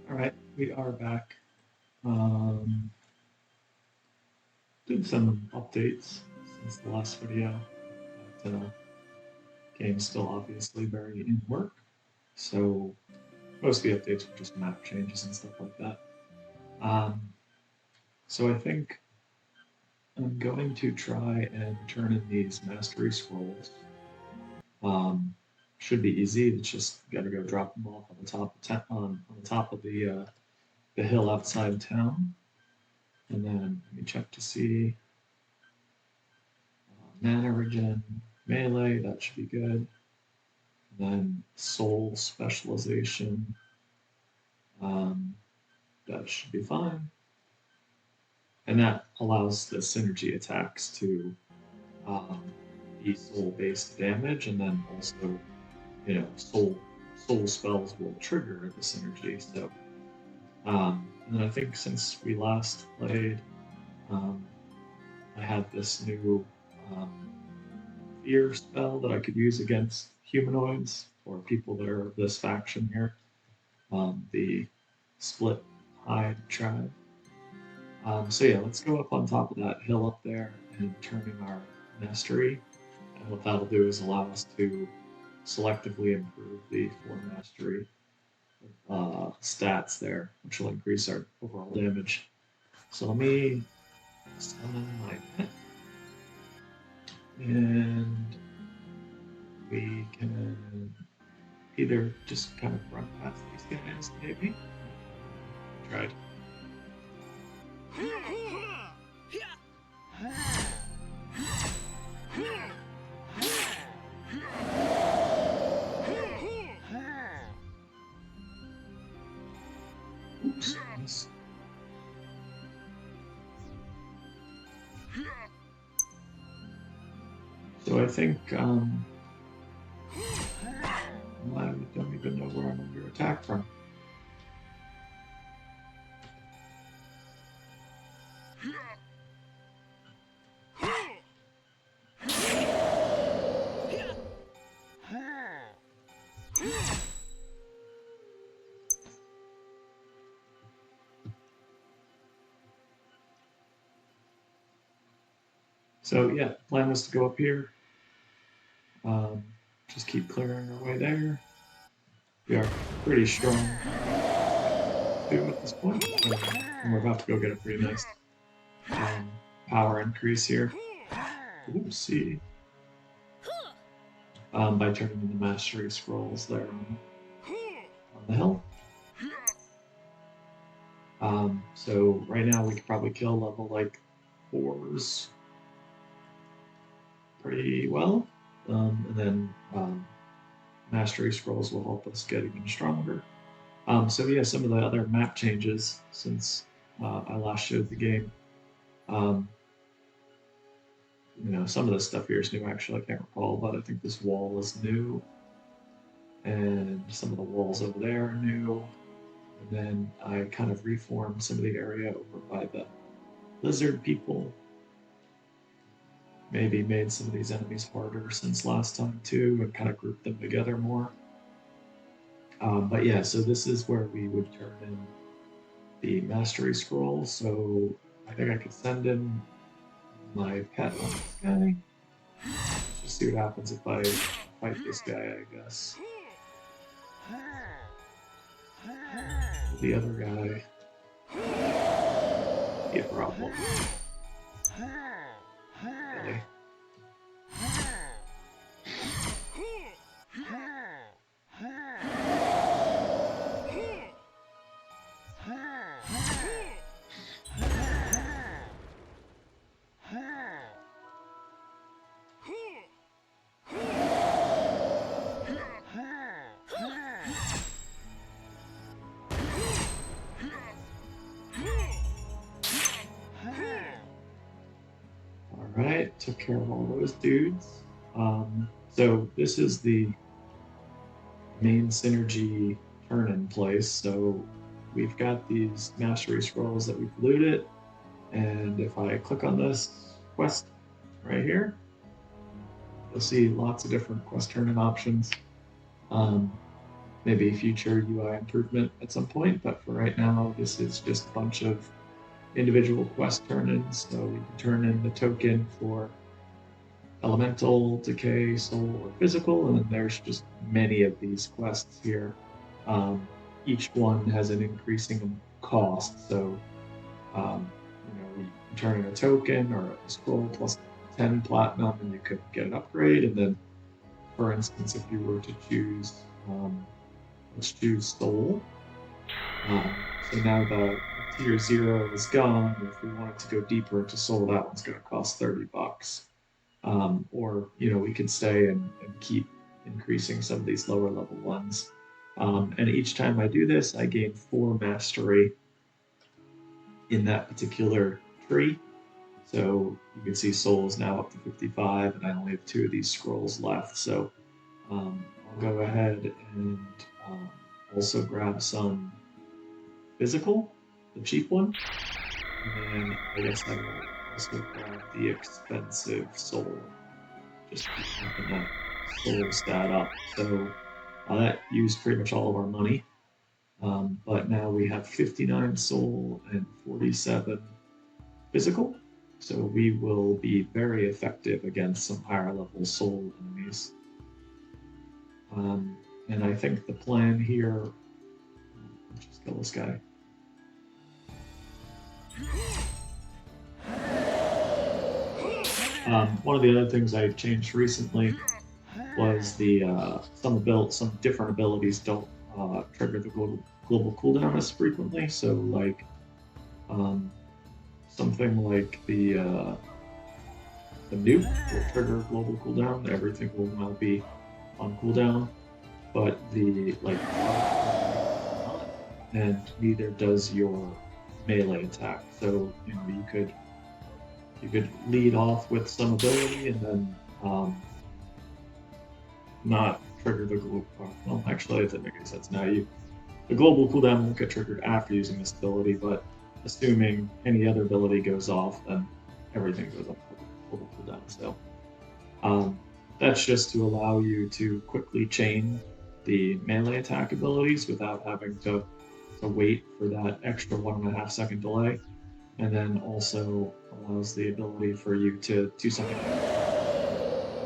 All right, we are back. Um, did some updates since the last video, but game's still obviously very in work. So most of the updates were just map changes and stuff like that. Um, so I think I'm going to try and turn in these mastery scrolls. Um, should be easy. It's just got to go drop them off on the top of on the top of the hill outside town, and then let me check to see mana regen melee. That should be good. And then soul specialization. Um, that should be fine. And that allows the synergy attacks to um, be soul-based damage, and then also, soul spells will trigger the synergy. So, and then I think since we last played, um, I had this new um, fear spell that I could use against humanoids or people that are of this faction here, the split hide tribe. So yeah, let's go up on top of that hill up there and turn in our mastery. And what that'll do is allow us to selectively improve the 4 mastery stats there, which will increase our overall damage. So let me summon my pet, and we can either just kind of run past these guys, maybe. Tried. Oops. Nice. So I think I don't even know where I'm under attack from. So yeah, plan was to go up here. Just keep clearing our way there. We are pretty strong too at this point, and we're about to go get a pretty nice power increase here. Oopsie. By turning in the mastery scrolls there on the hill. So right now we could probably kill level like 4s pretty well, and then mastery scrolls will help us get even stronger. So yeah, some of the other map changes since I last showed the game. Some of the stuff here is new. Actually, I can't recall, but I think this wall is new, and some of the walls over there are new. And then I kind of reformed some of the area over by the lizard people. Maybe made some of these enemies harder since last time too, and kind of grouped them together more. But yeah, so this is where we would turn in the mastery scroll. So I think I could send in my pet on this guy. Let's just see what happens if I fight this guy, I guess. The other guy. Be a problem. Okay. Alright, took care of all those dudes. So this is the main synergy turn in place. So we've got these mastery scrolls that we've looted, and if I click on this quest right here, you'll see lots of different quest turn-in options. maybe future UI improvement at some point, but for right now, this is just a bunch of individual quest turn-ins. So we can turn in the token for elemental, decay, soul, or physical, and then there's just many of these quests here. Um, each one has an increasing cost, so you turn in a token or a scroll plus 10 platinum, and you could get an upgrade. And then, for instance, if you were to choose, let's choose soul. So now the tier 0 is gone. If we wanted to go deeper into soul, that one's going to cost $30. Or we could stay and keep increasing some of these lower level ones. And each time I do this, I gain 4 mastery in that particular tree. So you can see soul is now up to 55, and I only have 2 of these scrolls left. So I'll go ahead and also grab some physical, the cheap one, and then I guess I will also grab the expensive soul, just to keep that soul stat up. So that used pretty much all of our money, but now we have 59 soul and 47 physical, so we will be very effective against some higher level soul enemies. And I think the plan here, let's just kill this guy. One of the other things I changed recently was the some different abilities don't trigger the global cooldown as frequently. So like something like the nuke will trigger global cooldown. Everything will now be on cooldown, but the and neither does your melee attack. So you could lead off with some ability and then not trigger the global. Well, actually, it doesn't make any sense now. The global cooldown won't get triggered after using this ability, but assuming any other ability goes off, then everything goes up for global cooldown. So that's just to allow you to quickly chain the melee attack abilities without having to wait for that extra 1.5 second delay. And then also allows the ability for you to do something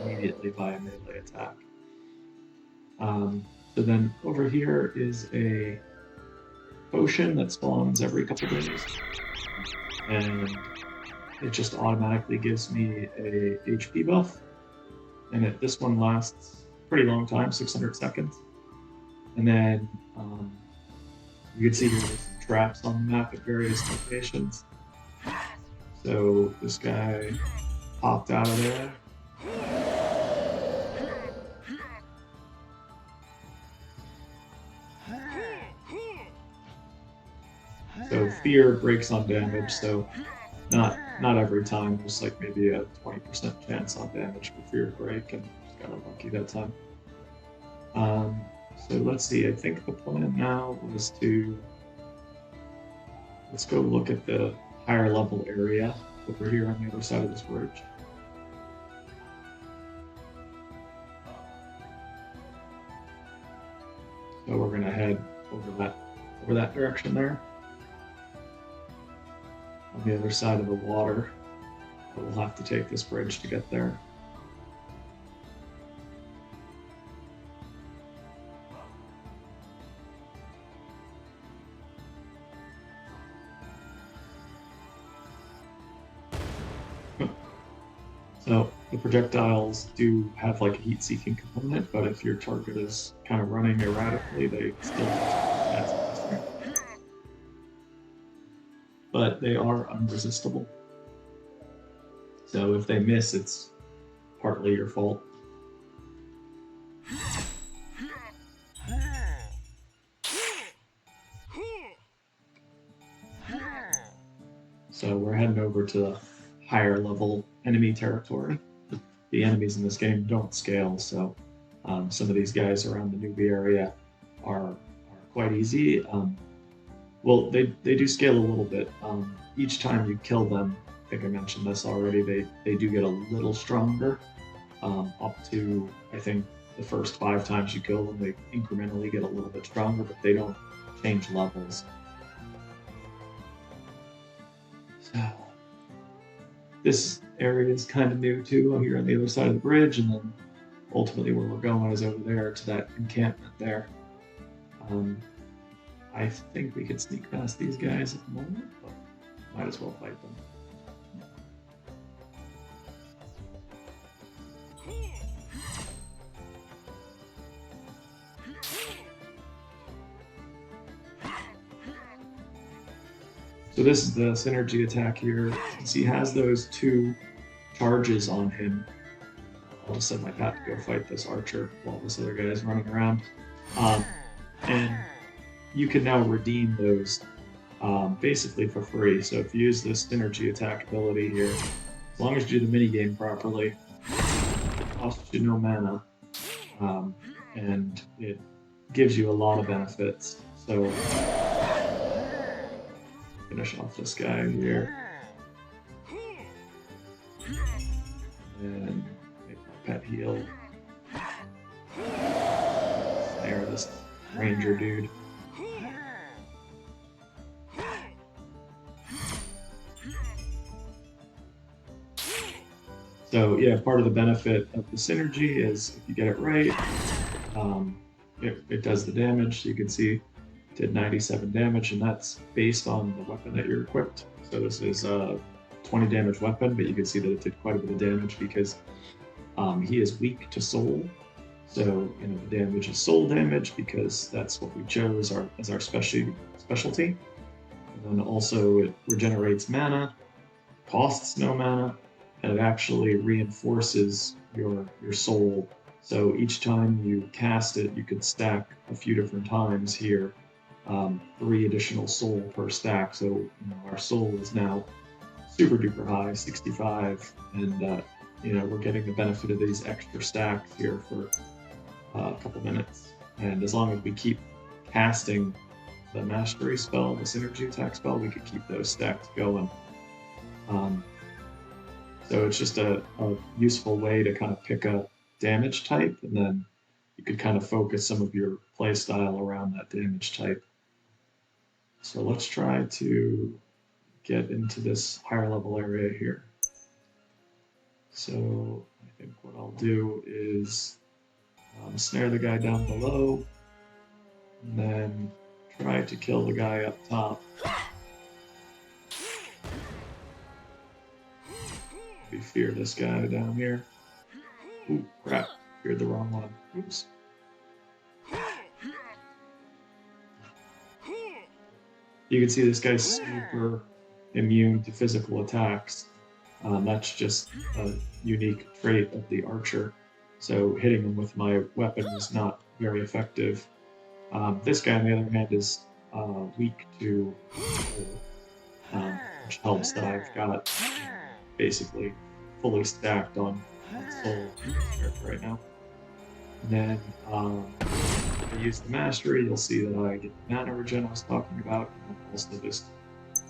immediately by a melee attack. So then over here is a potion that spawns every couple days, and it just automatically gives me a HP buff, and this one lasts a pretty long time, 600 seconds. And then you can see there's some traps on the map at various locations. So this guy popped out of there. So fear breaks on damage, so not every time, just like maybe a 20% chance on damage for fear break, and just got unlucky that time. So let's see, I think the plan now was let's go look at the higher level area over here on the other side of this bridge. So we're gonna head over that direction there. On the other side of the water, but we'll have to take this bridge to get there. So the projectiles do have like a heat-seeking component, but if your target is kind of running erratically, they still add some strength. But they are unresistible. So if they miss, it's partly your fault. So we're heading over to the higher level enemy territory. The enemies in this game don't scale, so some of these guys around the newbie area are quite easy. Well, they do scale a little bit. Each time you kill them, I think I mentioned this already, they do get a little stronger, up to, I think, the first 5 times you kill them, they incrementally get a little bit stronger, but they don't change levels. So this area is kind of new too. Here on the other side of the bridge, and then ultimately where we're going is over there to that encampment there. I think we could sneak past these guys at the moment, but might as well fight them. So this is the synergy attack here. You can see he has those 2 charges on him. I'll just send my Pat to go fight this archer while this other guy is running around. And you can now redeem those basically for free. So if you use this synergy attack ability here, as long as you do the minigame properly, it costs you no mana, and it gives you a lot of benefits. So finish off this guy here, and make my pet heal. Snare this ranger dude. So yeah, part of the benefit of the synergy is if you get it right, it does the damage. So you can see it did 97 damage, and that's based on the weapon that you're equipped. So this is a 20 damage weapon, but you can see that it did quite a bit of damage because he is weak to soul. So the damage is soul damage because that's what we chose as our specialty. And then also it regenerates mana, costs no mana, and it actually reinforces your soul. So each time you cast it, you could stack a few different times here, 3 additional soul per stack. So our soul is now super duper high, 65, and we're getting the benefit of these extra stacks here for a couple minutes. And as long as we keep casting the mastery spell, the synergy attack spell, we could keep those stacks going. So it's just a useful way to kind of pick a damage type, and then you could kind of focus some of your play style around that damage type. So let's try to get into this higher level area here. So I think what I'll do is snare the guy down below, and then try to kill the guy up top. We fear this guy down here. Ooh, crap. Feared the wrong one. Oops. You can see this guy's super immune to physical attacks. That's just a unique trait of the archer. So hitting him with my weapon is not very effective. This guy, on the other hand, is weak to which helps that I've got basically fully stacked on soul right now. And then if I use the mastery, you'll see that I get the mana regen I was talking about, and also this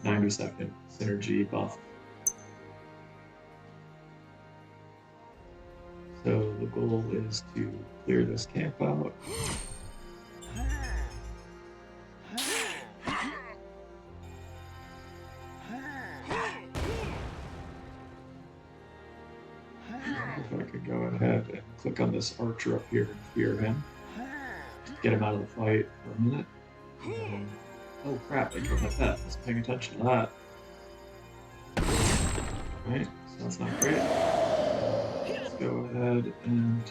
90-second synergy buff. So the goal is to clear this camp out. If I could go ahead and click on this archer up here and fear him, get him out of the fight for a minute. Oh crap, I killed my pet. I wasn't paying attention to that. Alright, so that's not great. Let's go ahead and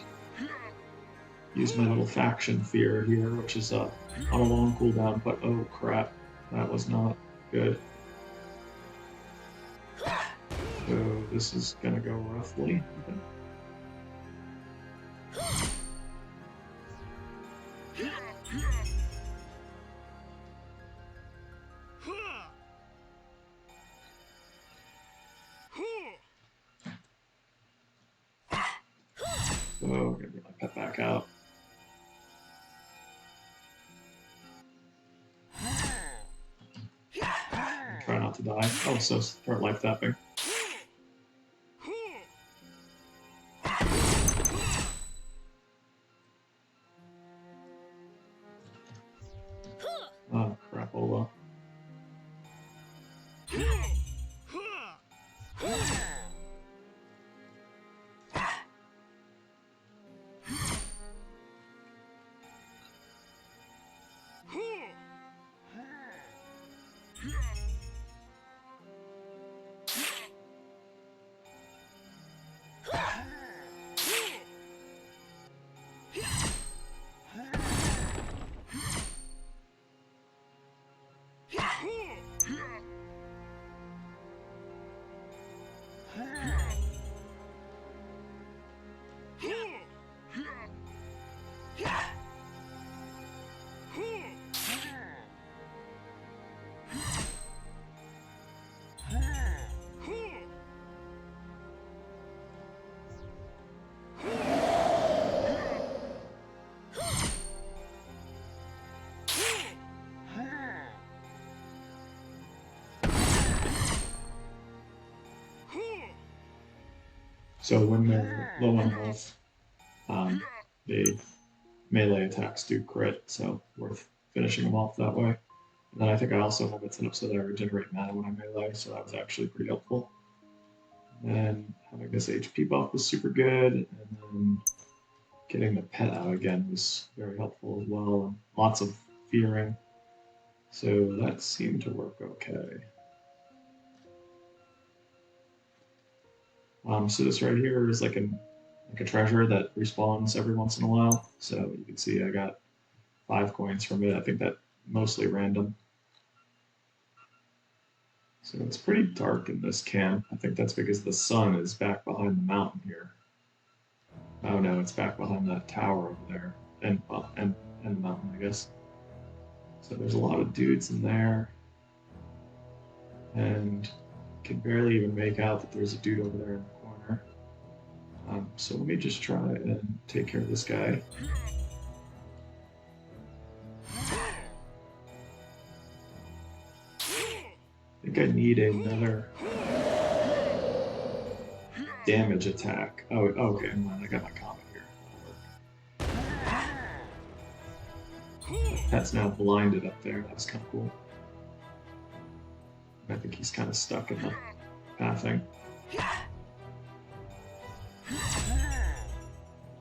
use my little faction fear here, which is on a long cooldown, but oh crap, that was not good. So this is gonna go roughly. Okay. So I'm gonna get my pet back out. Try not to die. Oh, so start life tapping. So when they're low on health, the melee attacks do crit, so worth finishing them off that way. And then I think I also have it set up so that I regenerate mana when I melee, so that was actually pretty helpful. And then having this HP buff was super good, and then getting the pet out again was very helpful as well, and lots of fearing. So that seemed to work okay. So this right here is like a treasure that respawns every once in a while. So you can see I got 5 coins from it. I think that mostly random. So it's pretty dark in this camp. I think that's because the sun is back behind the mountain here. Oh no, it's back behind that tower over there, and the mountain, I guess. So there's a lot of dudes in there, and can barely even make out that there's a dude over there in the corner. So let me just try and take care of this guy. I think I need another damage attack. Oh, okay, I got my comet here. Pet's now blinded up there. That's kind of cool. I think he's kind of stuck in the pathing.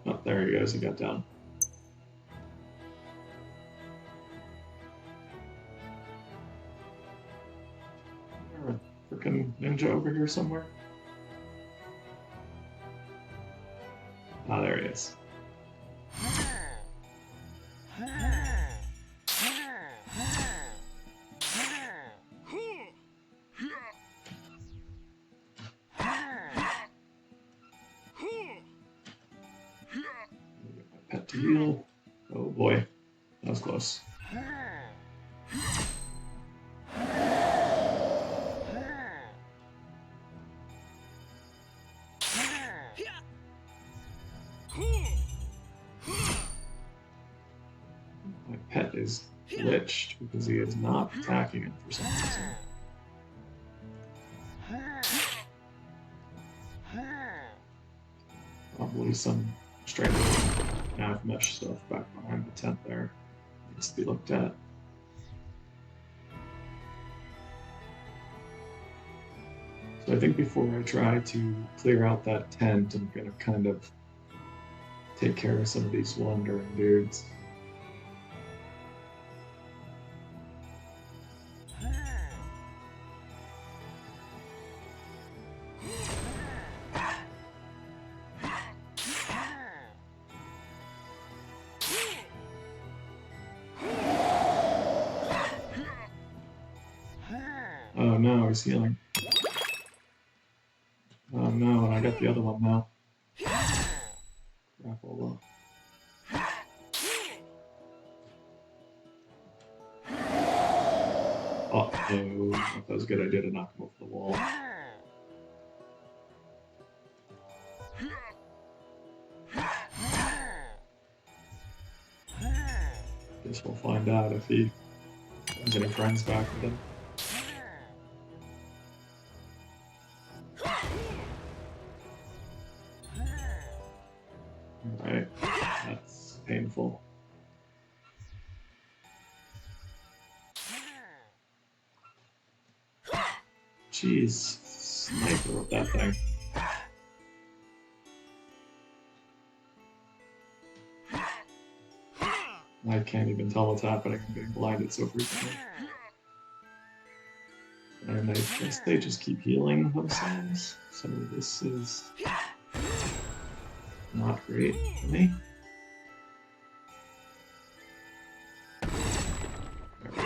Oh, there he goes. He got down. Freaking ninja over here somewhere. Ah, there he is. Pet to heal. Oh boy, that was close. My pet is glitched because he is not attacking him for some reason. Probably some strange nav mesh stuff back behind the tent there needs to be looked at. So I think before I try to clear out that tent, I'm going to kind of take care of some of these wandering dudes. Oh no, he's healing. Oh no, and I got the other one now. Crapola. Uh-oh, that was a good idea to knock him off the wall. Guess we'll find out if he has any friends back with him. Alright, that's painful. Jeez, sniper with that thing. I can't even tell what's happening. I'm getting blinded so frequently. And I guess they just keep healing themselves. So this is not great for me. There we go.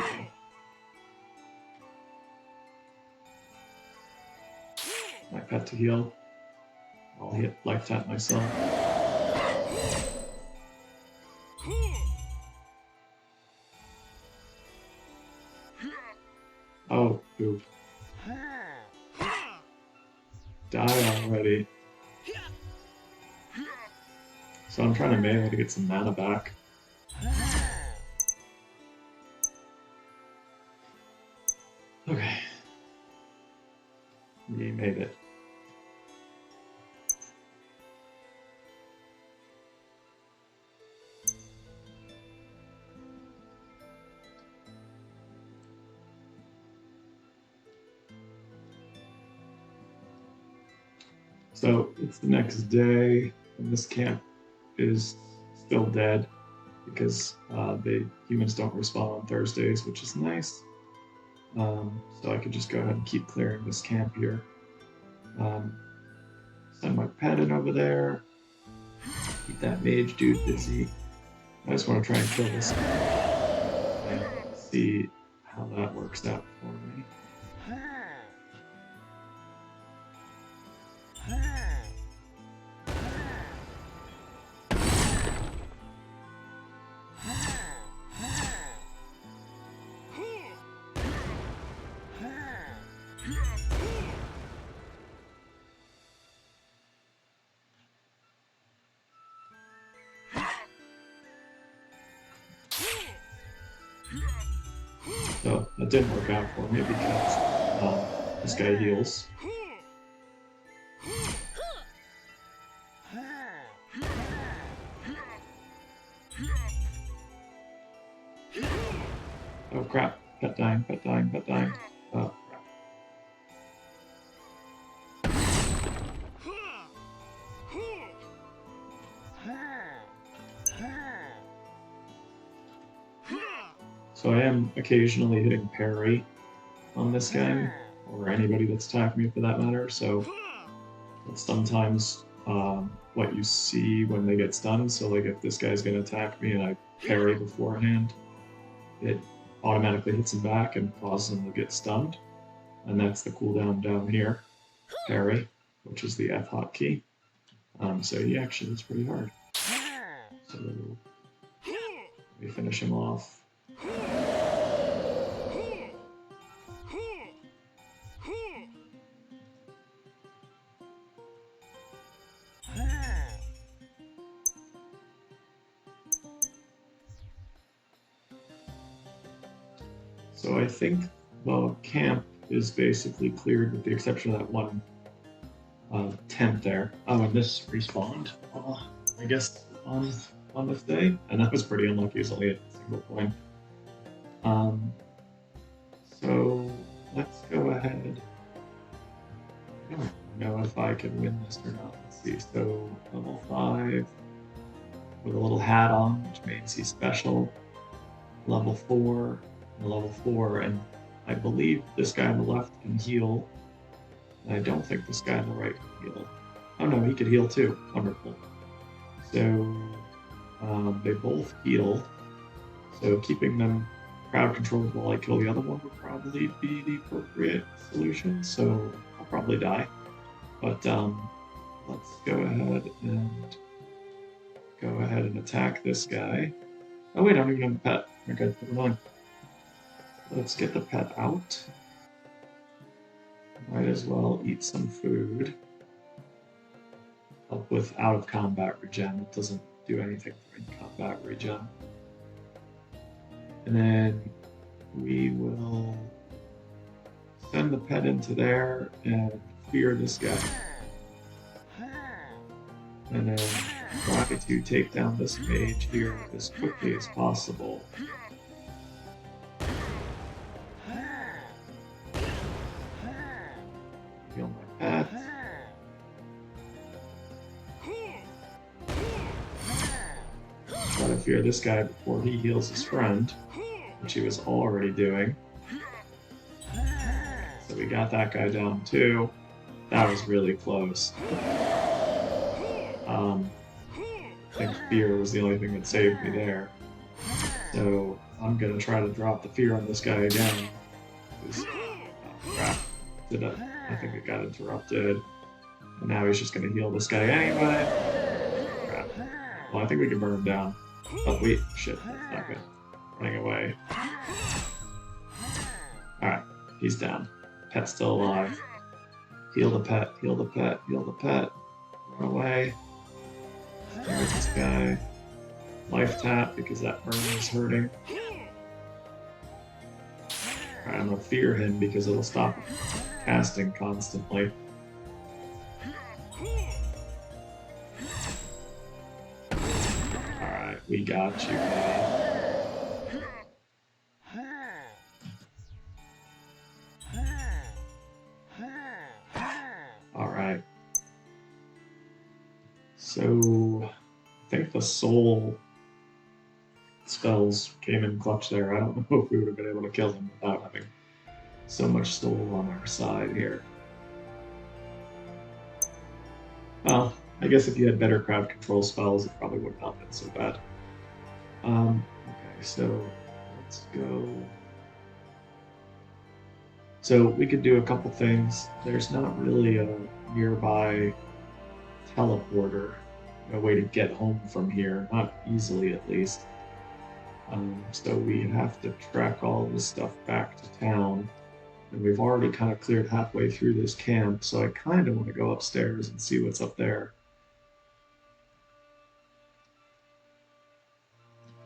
My pet to heal. I'll hit life tap myself. Oh, poop. Die already. So I'm trying to melee to get some mana back. Okay. We made it. So it's the next day, and this camp is still dead because the humans don't respawn on Thursdays, which is nice. So I could just go ahead and keep clearing this camp here. Send my pet in over there. Keep that mage dude busy. I just want to try and kill this guy and see how that works out for me. So that didn't work out for me because this guy heals. Oh crap, pet dying, pet dying, pet dying. Oh crap. So I am occasionally hitting parry on this guy, or anybody that's attacking me for that matter, so that's sometimes what you see when they get stunned. So like if this guy's gonna attack me and I parry beforehand, it automatically hits him back and causes him to get stunned. And that's the cooldown down here, parry, which is the F hotkey. So he actually is pretty hard. So we finish him off. So I think the camp is basically cleared with the exception of that one tent there. Oh, and this respawned, I guess, on this day. And that was pretty unlucky, it was only a single point. So let's go ahead. I don't know if I can win this or not. Let's see. So level 5 with a little hat on, which means he's special. Level 4, and level 4, and I believe this guy on the left can heal. And I don't think this guy on the right can heal. Oh no, he could heal too. Wonderful. So they both heal. So keeping them crowd controlled while I kill the other one would probably be the appropriate solution. So I'll probably die. But let's go ahead and attack this guy. Oh wait, I don't even have a pet. Okay, never mind. Let's get the pet out. Might as well eat some food. Help with out of combat regen. It doesn't do anything for in-combat regen. And then we will send the pet into there and fear this guy. And then try to take down this mage here as quickly as possible. Heal my pet. Try to fear this guy before he heals his friend, which he was already doing. So we got that guy down too. That was really close. I think fear was the only thing that saved me there. So I'm gonna try to drop the fear on this guy again. Crap. I think it got interrupted. And now he's just gonna heal this guy anyway. Crap. Well, I think we can burn him down. Oh wait, shit, that's not good. Running away. Alright, he's down. Pet's still alive. Heal the pet, heal the pet, heal the pet. Run away. There's this guy. Life tap because that burn is hurting. Alright, I'm gonna fear him because it'll stop casting constantly. Alright, we got you, buddy. Alright. So I think the soul spells came in clutch there. I don't know if we would have been able to kill him without having so much soul on our side here. Well, I guess if you had better crowd control spells, it probably would not have been so bad. Okay, so let's go. So we could do a couple things. There's not really a nearby teleporter, a way to get home from here, not easily at least. So we have to track all this stuff back to town. And we've already kind of cleared halfway through this camp, so I kind of want to go upstairs and see what's up there.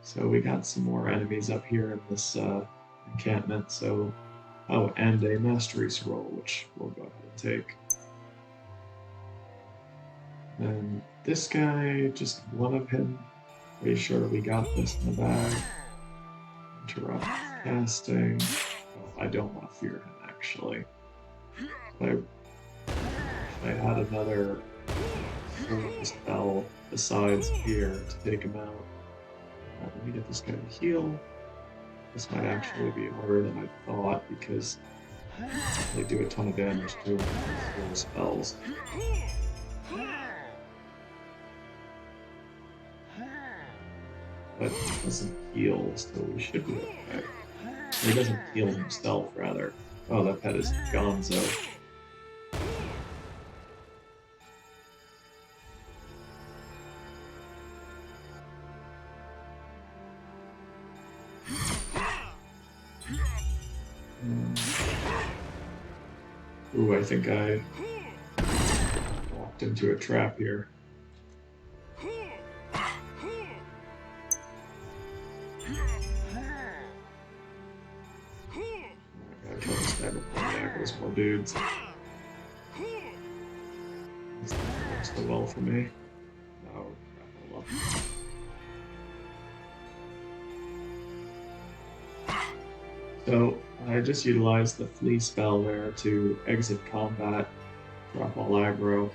So we got some more enemies up here in this encampment, so... Oh, and a mastery scroll, which we'll go ahead and take. And this guy, just one of him. Pretty sure we got this in the bag. Interrupt casting. Oh, I don't want to fear him, actually. But I had another spell besides fear to take him out. Let me get this guy to heal. This might actually be harder than I thought because they do a ton of damage to him with spells. But he doesn't heal, so we should be okay. He doesn't heal himself, rather. Oh, that pet is Gonzo. Ooh, I think I walked into a trap here. I gotta kill this guy before there goes more dudes. This works so well for me. Oh, crap, I love it. So I just utilized the flee spell there to exit combat, drop all aggro,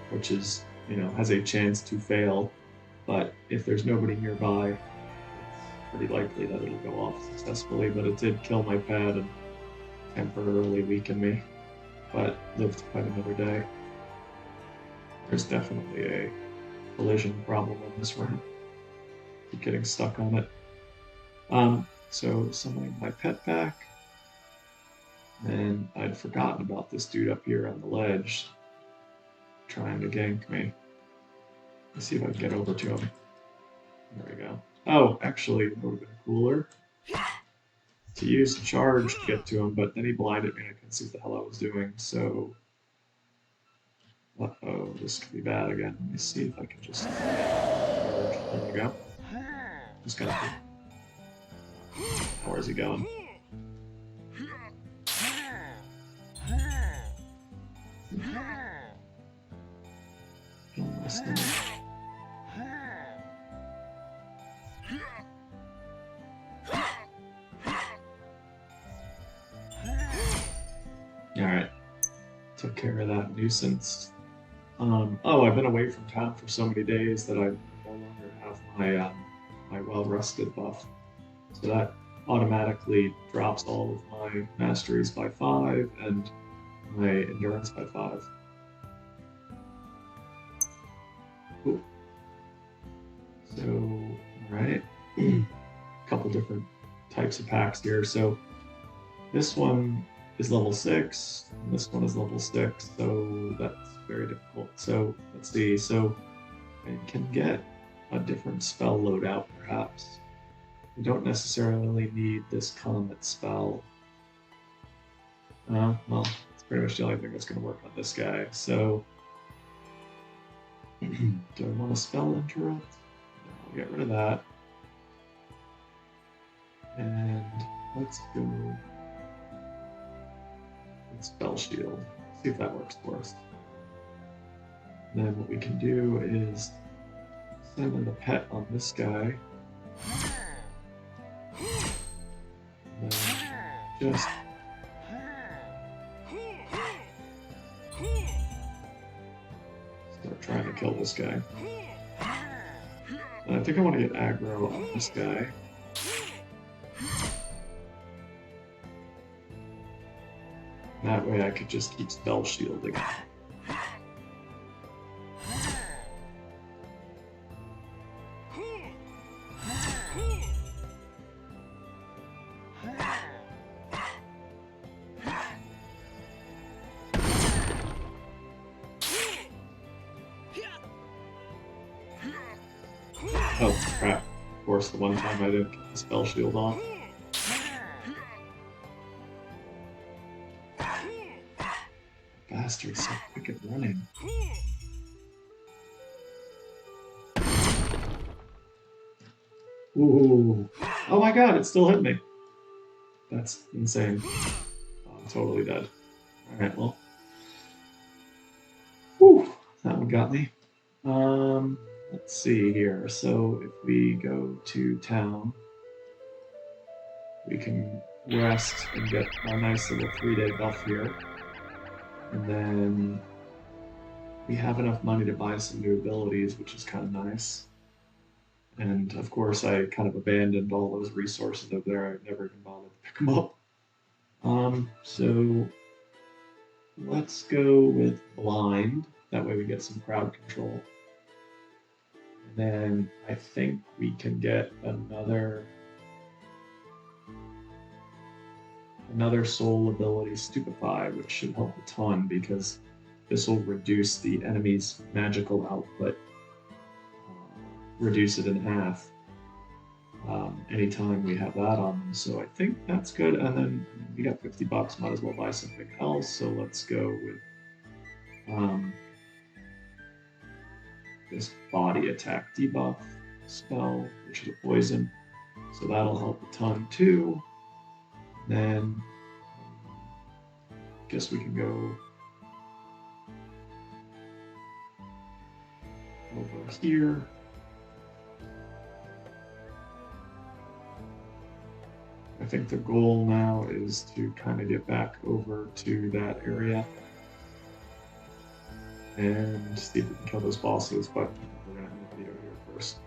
which is, has a chance to fail. But if there's nobody nearby, it's pretty likely that it'll go off successfully. But it did kill my pad and temporarily weaken me, but lived quite another day. There's definitely a collision problem on this run. Keep getting stuck on it. So summoning my pet back, and I'd forgotten about this dude up here on the ledge trying to gank me. Let's see if I can get over to him. There we go. Oh, actually, it would have been cooler to use charge to get to him, but then he blinded me and I couldn't see what the hell I was doing, so... Uh-oh, this could be bad again. Let me see if I can just... There we go. Just gotta... Where's he going? Alright. Took care of that nuisance. Oh, I've been away from town for so many days that I no longer have my my well-rested buff. So that automatically drops all of my masteries by 5 and my endurance by 5. Ooh. So, alright. A couple different types of packs here. So this one is level 6, and this one is level 6, so that's very difficult. So let's see. So I can get a different spell loadout perhaps. We don't necessarily need this comet spell. Well, it's pretty much the only thing that's going to work on this guy. So, do I want to spell interrupt? No, I'll get rid of that. And let's go with spell shield. See if that works for us. And then what we can do is send in the pet on this guy. And then just start trying to kill this guy. And I think I want to get aggro on this guy. That way I could just keep spell shielding. Oh crap. Of course, the one time I didn't get the spell shield off. Bastard's so quick at running. Ooh. Oh my god, it still hit me. That's insane. Oh, I'm totally dead. Alright, well. Whew, that one got me. Let's see here. So if we go to town, we can rest and get a nice little 3-day buff here. And then we have enough money to buy some new abilities, which is kind of nice. And of course, I kind of abandoned all those resources over there. I never even bothered to pick them up. So let's go with blind. That way we get some crowd control. And then I think we can get another soul ability, Stupefy, which should help a ton because this will reduce the enemy's magical output, reduce it in half anytime we have that on them. So I think that's good. And then we got $50, might as well buy something else. So let's go with this body attack debuff spell, which is a poison. So that'll help a ton too. And then I guess we can go over here. I think the goal now is to kind of get back over to that area and see if we can kill those bosses, but we're going to end the video here first.